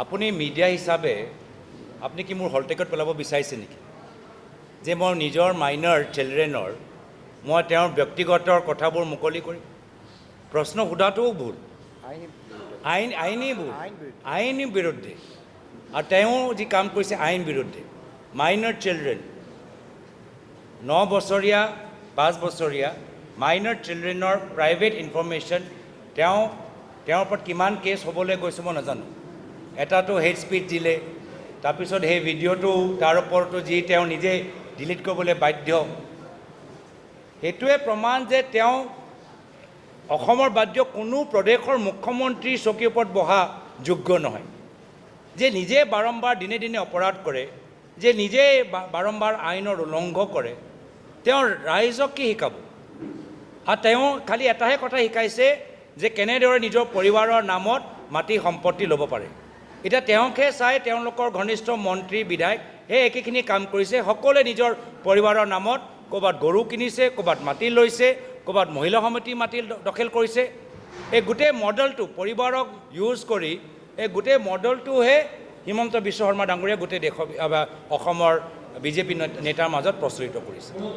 আপুনি মিডিয়া হিচাপে আপনি কি মোৰ হলটেকত পেলাব বিচাৰিছে নেকি যে মই নিজৰ মাইনৰ চিলড্ৰেনৰ মই তেওঁৰ ব্যক্তিগত কথাবোৰ মুকলি কৰিম প্ৰশ্ন সোধাটোও ভুল আইনী বিৰুদ্ধে আৰু তেওঁ যি কাম কৰিছে আইন বিৰুদ্ধে মাইনৰ চিলড্ৰেন 9 বছৰীয়া 5 বছৰীয়া মাইনৰ চিলড্ৰেনৰ প্ৰাইভেট ইনফৰমেশ্যন তেওঁৰ ওপৰত কিমান কেছ হ'বলৈ গৈছে মই নাজানো এটাতো হেড স্পীচ দিলে তাৰপিছত সেই ভিডিঅ'টো তাৰ ওপৰতো যি তেওঁ নিজে ডিলিট কৰিবলৈ বাধ্য সেইটোৱে প্ৰমাণ যে তেওঁ অসমৰ বাধ্য কোনো প্ৰদেশৰ মুখ্যমন্ত্ৰীৰ চকীৰ ওপৰত বহা যোগ্য নহয় যে নিজে বাৰম্বাৰ দিনে দিনে অপৰাধ কৰে যে নিজে বাৰম্বাৰ আইনৰ উলংঘন কৰে তেওঁ ৰাইজক কি শিকাব আৰু তেওঁ খালি এটাহে কথা শিকাইছে যে কেনেদৰে নিজৰ পৰিবাৰৰ নামত মাটি সম্পত্তি ল'ব পাৰে এটা তেওঁকে চাই তেওঁলোকৰ ঘনিষ্ঠ মন্ত্ৰী বিধায়ক সেই একেখিনি কাম কৰিছে সকলোৱে নিজৰ পৰিবাৰৰ নামত ক'ৰবাত গৰু কিনিছে ক'ৰবাত মাটি লৈছে ক'ৰবাত মহিলা সমিতি মাটি দখল কৰিছে এই গোটেই মডেলটো পৰিবাৰক ইউজ কৰি এই গোটেই মডেলটোহে হিমন্ত বিশ্ব শৰ্মা ডাঙৰীয়া গোটেই দেশৰ অসমৰ বিজেপি নেতাৰ মাজত প্ৰচলিত কৰিছে